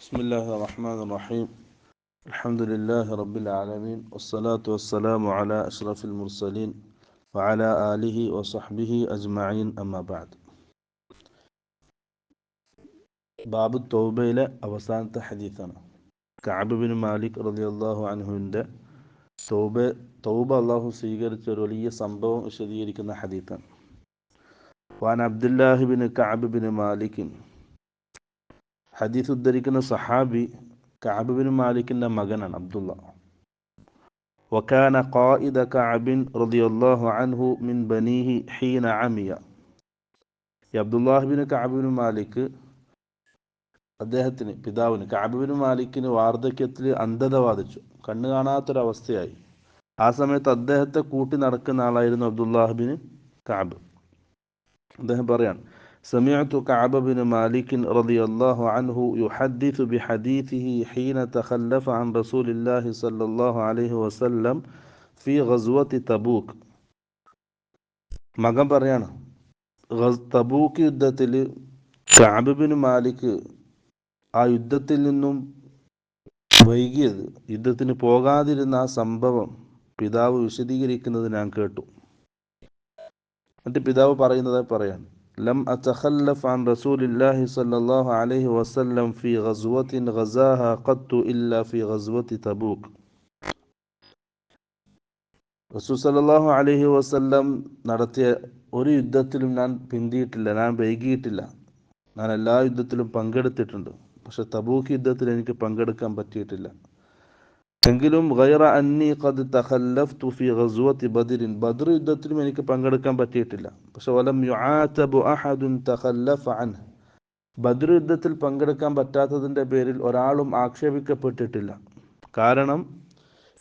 بسم الله الرحمن الرحيم. الحمد لله رب العالمين والصلاة والسلام على أشرف المرسلين وعلى آله وصحبه أجمعين أما بعد. باب التوبة إلى أوسان حديثنا كعب بن مالك رضي الله عنه عند توبة الله سيغر ترولي سنبو شديد كنا حديثا. وعن عبد الله بن كعب بن مالك حديث الدريكنا صحابي كعب بن مالك مغنى عبد الله وكان قائد كعب رضي الله عنه من بنيه حين عمي. Abdullah bin Ka'b bin Malik അദ്ദേഹത്തിന് പിതാവിന് Kaab bin മാലിക്കിന് വാർദ്ധക്യത്തിൽ അന്ധത ബാധിച്ചു, കണ്ണു കാണാത്തൊരവസ്ഥയായി. ആ സമയത്ത് അദ്ദേഹത്തെ കൂട്ടി നടക്കുന്ന ആളായിരുന്നു അബ്ദുല്ലാഹ് ബിൻ കഅബ്. അദ്ദേഹം പറയാണ്, സമിഅതു കഅബ് ബിൻ മാലിക് റളിയല്ലാഹു അൻഹു യുഹദ്ദിസു ബിഹദീസിഹി ഹീന തഖല്ലഫ അൻ റസൂലില്ലാഹി സ്വല്ലല്ലാഹു അലൈഹി വസല്ലം ഫി ഗസ്വതി തബൂക്ക്. മകൻ പറയാണ്, തബൂക്ക് യുദ്ധത്തിൽ കഅബ് ബിൻ മാലിക് ആ യുദ്ധത്തിൽ നിന്നും വൈകിയത്, യുദ്ധത്തിന് പോകാതിരുന്ന ആ സംഭവം പിതാവ് വിശദീകരിക്കുന്നത് ഞാൻ കേട്ടു. എന്നിട്ട് പിതാവ് പറയുന്നത് പറയാണ്, ലം അതഖല്ലഫ് അൻ റസൂലില്ലാഹി സ്വല്ലല്ലാഹു അലൈഹി വസല്ലം ഫി ഗസ്വത്തിൻ ഗസാഹ ഖത്തു ഇല്ലാ ഫി ഗസ്വതി തബൂക്ക്. റസൂൽ സല്ലല്ലാഹു അലൈഹി വസല്ലം നടത്തിയ ഒരു യുദ്ധത്തിലും ഞാൻ പിന്തിയിട്ടില്ല, ഞാൻ വൈകിയിട്ടില്ല. ഞാൻ എല്ലാ യുദ്ധത്തിലും പങ്കെടുത്തിട്ടുണ്ട്, പക്ഷെ തബൂക്ക് യുദ്ധത്തിൽ എനിക്ക് പങ്കെടുക്കാൻ പറ്റിയിട്ടില്ല. എങ്കിലും ഗൈറ അന്നി ഖദ് തഖല്ലഫ്തു ഫി ഗസ്വതി ബദ്രിൻ, ബദ്ർ യുദ്ധത്തിലും എനിക്ക് പങ്കെടുക്കാൻ പറ്റിയിട്ടില്ല. പക്ഷെ വലം യുആതബു അഹദുൻ തഖല്ലഫ അൻഹു, ബദ്ർ യുദ്ധത്തിൽ പങ്കെടുക്കാൻ പറ്റാത്തതിൻ്റെ പേരിൽ ഒരാളും ആക്ഷേപിക്കപ്പെട്ടിട്ടില്ല. കാരണം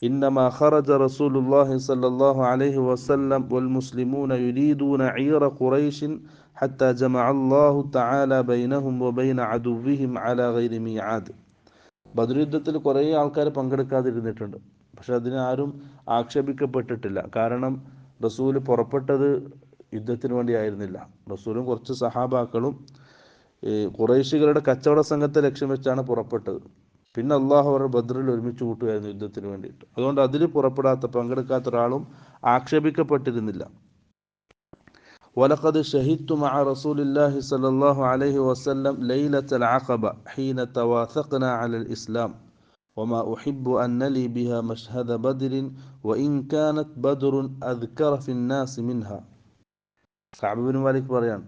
ഇന്നമാ ഖറജ റസൂലുള്ളാഹി സ്വല്ലല്ലാഹു അലൈഹി വസല്ലം വൽ മുസ്ലിമൂന യുരീദൂന ഈറ ഖുറൈശിൻ ഹത്താ ജമഅ അല്ലാഹു തആല ബൈനഹും വബൈന അദുവ്വിഹിം അലാ ഗൈരി മീആദ്. ബദ്ർ യുദ്ധത്തിൽ കുറേ ആൾക്കാർ പങ്കെടുക്കാതിരുന്നിട്ടുണ്ട്, പക്ഷെ അതിന് ആരും ആക്ഷേപിക്കപ്പെട്ടിട്ടില്ല. കാരണം റസൂൽ പുറപ്പെട്ടത് യുദ്ധത്തിന് വേണ്ടി ആയിരുന്നില്ല. റസൂലും കുറച്ച് സഹാബാക്കളും ഖുറൈശികളുടെ കച്ചവട സംഘത്തെ ലക്ഷ്യം വെച്ചാണ് പുറപ്പെട്ടത്. പിന്നെ അള്ളാഹു അവർ ബദ്റിൽ ഒരുമിച്ച് കൂട്ടുകയായിരുന്നു യുദ്ധത്തിന് വേണ്ടിയിട്ട്. അതുകൊണ്ട് അതിൽ പങ്കെടുക്കാത്ത ഒരാളും ആക്ഷേപിക്കപ്പെട്ടിരുന്നില്ല. വലഖദ് ഷഹിദ്തു മഅ റസൂലില്ലാഹി സ്വല്ലല്ലാഹു അലൈഹി വസല്ലം ലൈലത്തുൽ അഖബ ഹീന തവാസഖ്നാ അലൽ ഇസ്ലാം വമാ ഉഹിബ്ബു അൻ നലി ബിഹാ മശ്ഹദ ബദ്രിൻ വഇൻ കാനത് ബദ്റുൻ അദ്കറ ഫിന്നാസ് മിൻഹാ. കഅബ് ബിൻ മാലിക് പറയാണ്,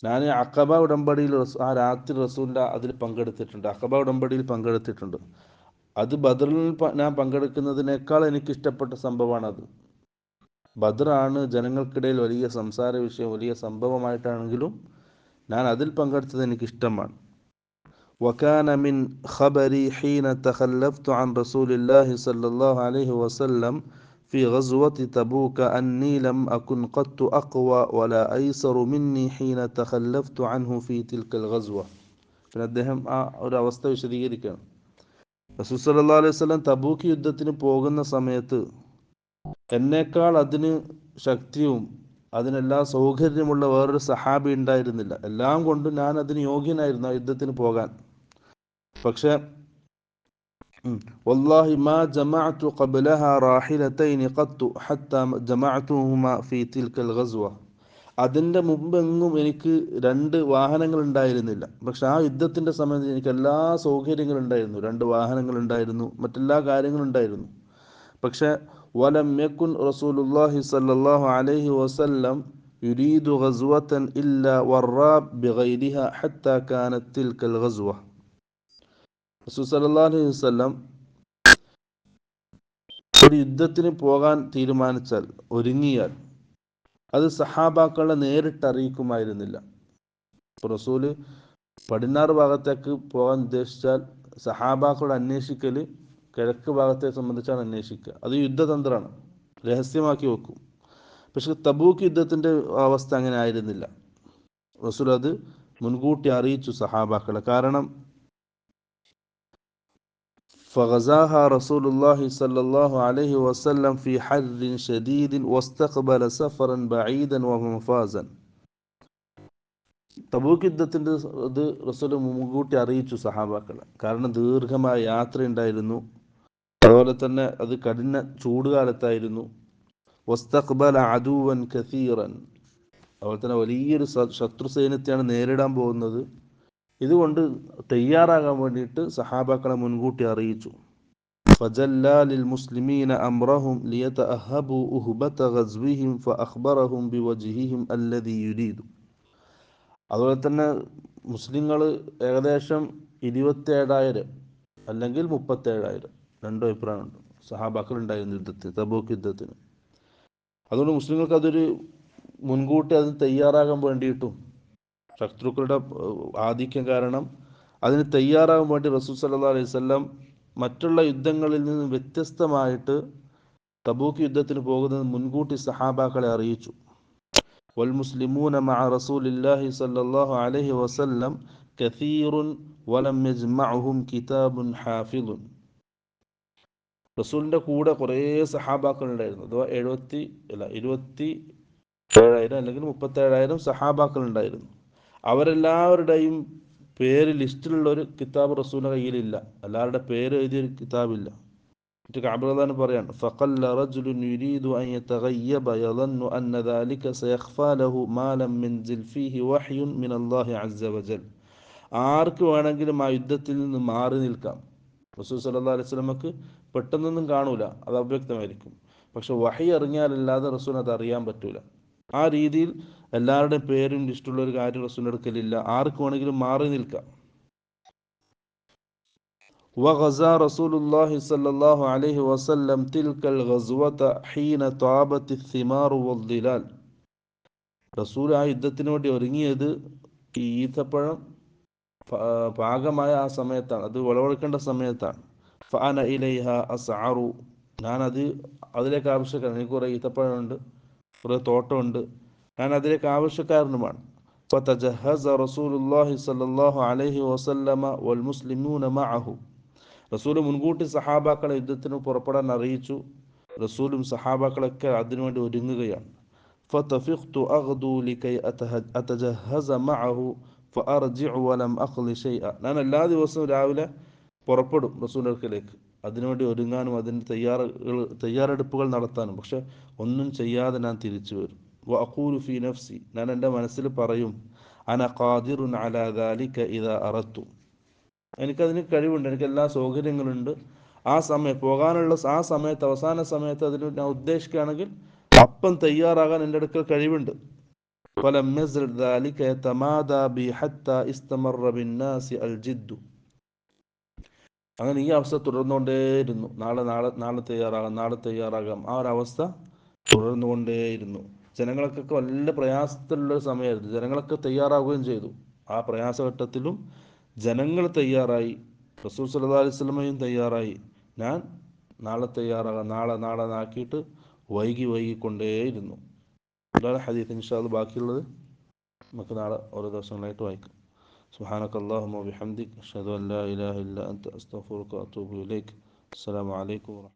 ഞാൻ അഖബ ഉടമ്പടിയിൽ ആ രാത്രി റസൂലിൻ്റെ അതിൽ പങ്കെടുത്തിട്ടുണ്ട്, അഖബ ഉടമ്പടിയിൽ പങ്കെടുത്തിട്ടുണ്ട്. അത് ബദ്റിൽ ഞാൻ പങ്കെടുക്കുന്നതിനേക്കാൾ എനിക്കിഷ്ടപ്പെട്ട സംഭവമാണത്. ബദ്റാണ് ജനങ്ങൾക്കിടയിൽ വലിയ സംസാര വിഷയം, വലിയ സംഭവമായിട്ടാണെങ്കിലും ഞാൻ അതിൽ പങ്കെടുത്തത് എനിക്കിഷ്ടമാണ്. വകാന മിൻ ഖബരി ഹീന തഖല്ലഫ്തു അൻ റസൂലില്ലാഹി സ്വല്ലല്ലാഹു അലൈഹി വസല്ലം في غزوة تبوك أني لم أكن قط أقوى ولا أيسر مني حين تخلفت عنه في تلك الغزوة. പിന്നെ അദ്ദേഹം ആ ഒരു അവസ്ഥ വിശദീകരിക്കുകയാണ്. റസൂൽ സല്ലല്ലാഹു അലൈഹി വസല്ലം തബൂക്ക് യുദ്ധത്തിന് പോകുന്ന സമയത്ത് എന്നേക്കാൾ അതിന് ശക്തിയും അതിനെല്ലാ സൗകര്യമുള്ള വേറൊരു സഹാബി ഉണ്ടായിരുന്നില്ല. എല്ലാം കൊണ്ടും ഞാൻ അതിന് യോഗ്യനായിരുന്നു ആ യുദ്ധത്തിന് പോകാൻ. പക്ഷെ വല്ലാഹി മാ ജമഅതു ഖബ്ലഹാ റാഹിലതൈനി ഖത്തു ഹത്താ ജമഅതുഹുമാ ഫീ തിൽക്കൽ ഗസ്വ. അതിൻ്റെ മുമ്പെങ്ങും എനിക്ക് രണ്ട് വാഹനങ്ങൾ ഉണ്ടായിരുന്നില്ല. പക്ഷെ ആ യുദ്ധത്തിൻ്റെ സമയത്ത് എനിക്ക് എല്ലാ സൗകര്യങ്ങളും ഉണ്ടായിരുന്നു, രണ്ട് വാഹനങ്ങൾ ഉണ്ടായിരുന്നു, മറ്റെല്ലാ കാര്യങ്ങളും ഉണ്ടായിരുന്നു. പക്ഷെ വലം യകുൻ റസൂലുള്ളാഹി സ്വല്ലല്ലാഹു അലൈഹി വസല്ലം യുരീദു ഗസ്വതൻ ഇല്ലാ വറാബ് ബിഗൈരിഹാ ഹത്താ കാനത് തിൽക്കൽ ഗസ്വ. റസൂൽ സല്ലല്ലാഹു അലൈഹി വസല്ലം ഒരു യുദ്ധത്തിന് പോകാൻ തീരുമാനിച്ചാൽ, ഒരുങ്ങിയാൽ അത് സഹാബാക്കളെ നേരിട്ട് അറിയിക്കുമായിരുന്നില്ല. റസൂല് പടിഞ്ഞാറ് ഭാഗത്തേക്ക് പോകാൻ ഉദ്ദേശിച്ചാൽ സഹാബാക്കളോട് അന്വേഷിക്കൽ കിഴക്ക് ഭാഗത്തെ സംബന്ധിച്ചാണ് അന്വേഷിക്കുക. അത് യുദ്ധതന്ത്രമാണ്, രഹസ്യമാക്കി വെക്കും. പക്ഷെ തബൂക്ക് യുദ്ധത്തിൻ്റെ അവസ്ഥ അങ്ങനെ ആയിരുന്നില്ല. റസൂൽ അത് മുൻകൂട്ടി അറിയിച്ചു സഹാബാക്കളെ. കാരണം فغزاها رسول الله صلى الله عليه وسلم في حر شديد واستقبل سفرا بعيدا ومفازا. തബൂക്ക് യുദ്ധത്തിൻ്റെ ഇത് റസൂൽ മുൻകൂട്ടി അറിയിച്ചു സഹാബാക്കളെ. കാരണം ദീർഘമായ യാത്രയുണ്ടായിരുന്നു, അതുപോലെ തന്നെ അത് കഠിന ചൂടുകാലത്തായിരുന്നു. വസ്തഖ്ബല അദുവൻ കസീറൻ, അതുപോലെ തന്നെ വലിയൊരു ശത്രു സൈന്യത്തെയാണ് നേരിടാൻ പോകുന്നത്. ഇതുകൊണ്ട് തയ്യാറാകാൻ വേണ്ടിയിട്ട് സഹാബാക്കളെ മുൻകൂട്ടി അറിയിച്ചു. فجلى للمسلمين أمرهم ليتأهبوا أهبة غزوهم فأخبرهم بوجههم الذي يريد. അതുപോലെ തന്നെ മുസ്ലിങ്ങൾ ഏകദേശം 27,000 അല്ലെങ്കിൽ 37,000, രണ്ടു അഭിപ്രായമുണ്ട്, സഹാബാക്കൾ ഉണ്ടായിരുന്നു യുദ്ധത്തിന്, തബൂക്ക് യുദ്ധത്തിന്. അതുകൊണ്ട് മുസ്ലിങ്ങൾക്ക് അതൊരു മുൻകൂട്ടി അതിന് തയ്യാറാകാൻ വേണ്ടിയിട്ടും ശത്രുക്കളുടെ ആധിക്യം കാരണം അതിന് തയ്യാറാകാൻ വേണ്ടി റസൂൽ സല്ലല്ലാഹു അലൈഹി വസല്ലം മറ്റുള്ള യുദ്ധങ്ങളിൽ നിന്ന് വ്യത്യസ്തമായിട്ട് തബൂക്ക് യുദ്ധത്തിന് പോകുന്നത് മുൻകൂട്ടി സഹാബാക്കളെ അറിയിച്ചു. വൽ മുസ്ലിമൂന മഅ റസൂലില്ലാഹി സല്ലല്ലാഹു അലൈഹി വസല്ലം കസീറുൻ വലം യജ്മഅഹും കിതാബുൻ ഹാഫിളുൻ. റസൂലിൻ്റെ കൂടെ കുറേ സഹാബാക്കൾ ഉണ്ടായിരുന്നു. അഥവാ 27,000 അല്ലെങ്കിൽ 37,000 സഹാബാക്കൾ ഉണ്ടായിരുന്നു. അവരെല്ലാവരുടെയും പേര് ലിസ്റ്റിലുള്ള ഒരു കിതാബ് റസൂലിൻ്റെ കയ്യിലില്ല. എല്ലാവരുടെ പേര് എഴുതിയൊരു കിതാബില്ല. കഅബ് പറയാണ്, ഫഖല്ല റജുലുൻ യുരീദു അൻ യതഗയ്യബ യظن അന്ന ذلك സയഖ്ഫാ ലഹു മാ ലം യൻസിൽ ഫീഹി വഹ്യുൻ മിനല്ലാഹി അസ്സ വജൽ. ആർക്ക് വേണമെങ്കിലും ആ യുദ്ധത്തിൽ നിന്ന് മാറി നിൽക്കാം. റസൂൽ സല്ലല്ലാഹു അലൈഹി വസല്ലമക്ക് പെട്ടെന്നൊന്നും കാണൂല, അത് അവ്യക്തമായിരിക്കും. പക്ഷെ വഹി ഇറങ്ങിയാലല്ലാതെ റസൂൽ അത് അറിയാൻ പറ്റൂല. ആ രീതിയിൽ എല്ലാവരുടെയും പേരും ലിസ്റ്റുള്ള ഒരു കാര്യം റസൂൽ എടുക്കലില്ല. ആർക്ക് വേണമെങ്കിലും മാറി നിൽക്കാം. وغزا رسول الله صلى الله عليه وسلم تلك الغزوة حين طابت الثمار والظلال. റസൂൽ ആ യുദ്ധത്തിന് വേണ്ടി ഒരുങ്ങിയത് ഈ ഈത്തപ്പഴം പാകമായ ആ സമയത്താണ്, അത് വിളവെടുക്കേണ്ട സമയത്താണ്. ഫഅന ഇലൈഹ അസ്അറു, ഞാൻ അതിലേക്ക് ആവശ്യക്കാരൻ. എനിക്ക് കുറേ ഈത്തപ്പഴമുണ്ട്, കുറേ തോട്ടമുണ്ട്, ഞാൻ അതിലേക്ക് ആവശ്യക്കാരനുമാണ്. ഫതജഹസ റസൂലുള്ളാഹി സ്വല്ലല്ലാഹു അലൈഹി വസല്ലമ വൽ മുസ്ലിമൂന മഅഹു. റസൂൽ മുൻകൂട്ടി സഹാബാക്കളെ യുദ്ധത്തിന് പുറപ്പെടാൻ അറിയിച്ചു. റസൂലും സഹാബാക്കളൊക്കെ അതിനുവേണ്ടി ഒരുങ്ങുകയാണ്. ഫതഫിഖ്തു അഗ്ദു ലികൈ അതജഹസ മഅഹു ഫഅർജിഉ വലം അഖ്ലി ശൈഅ. ഞാൻ എല്ലാ ദിവസവും രാവിലെ പുറപ്പെടും റസൂലിൻ്റെ അടുക്കലേക്ക്, അതിനുവേണ്ടി ഒരുങ്ങാനും അതിന് തയ്യാറെടുപ്പുകൾ നടത്താനും. പക്ഷെ ഒന്നും ചെയ്യാതെ ഞാൻ തിരിച്ചു വരും. വഅഖൂലു ഫീ നഫ്സി, ഞാൻ എൻ്റെ മനസ്സിൽ പറയും, അന ഖാദിറുൻ അലാ ദാലിക ഇദാ അറദ്തു, എനിക്കതിന് കഴിവുണ്ട്, എനിക്ക് എല്ലാ സൗകര്യങ്ങളുണ്ട്. ആ സമയം പോകാനുള്ള ആ സമയത്ത്, അവസാന സമയത്ത് അതിന് ഞാൻ ഉദ്ദേശിക്കുകയാണെങ്കിൽ അപ്പം തയ്യാറാകാൻ എൻ്റെ അടുക്കൽ കഴിവുണ്ട്. ഫലം യസ്ൽ ദാലിക യതമാദാ ബി ഹത്താ ഇസ്തമറ ബിന്നാസി അൽ ജിദ്ദു. അങ്ങനെ ഈ അവസ്ഥ തുടർന്നുകൊണ്ടേയിരുന്നു. നാളെ തയ്യാറാകാം, ആ ഒരവസ്ഥ തുടർന്നുകൊണ്ടേയിരുന്നു. ജനങ്ങൾക്കൊക്കെ വലിയ പ്രയാസത്തിലുള്ളൊരു സമയമായിരുന്നു. ജനങ്ങളൊക്കെ തയ്യാറാവുകയും ചെയ്തു. ആ പ്രയാസഘട്ടത്തിലും ജനങ്ങൾ തയ്യാറായി, റസൂൽ സല്ലല്ലാഹു അലൈഹി വസല്ലമയും തയ്യാറായി. ഞാൻ നാളെ തയ്യാറാകാം, നാളെ നാക്കിയിട്ട് വൈകിക്കൊണ്ടേയിരുന്നു. ഇതാണ് ഹദീസ്. ഇൻഷാ അല്ലാഹ് ബാക്കിയുള്ളത് നമുക്ക് നാളെ ഓരോ ദിവസങ്ങളായിട്ട് വായിക്കാം. സുബ്ഹാനക അല്ലാഹുമ്മ വബിഹംദിക അഷ്ഹദു അൻ ലാ ഇലാഹ ഇല്ല അൻത അസ്തഗ്ഫിറുക വഅതൂബു ഇലൈക്. അസ്സലാമു അലൈക്കും.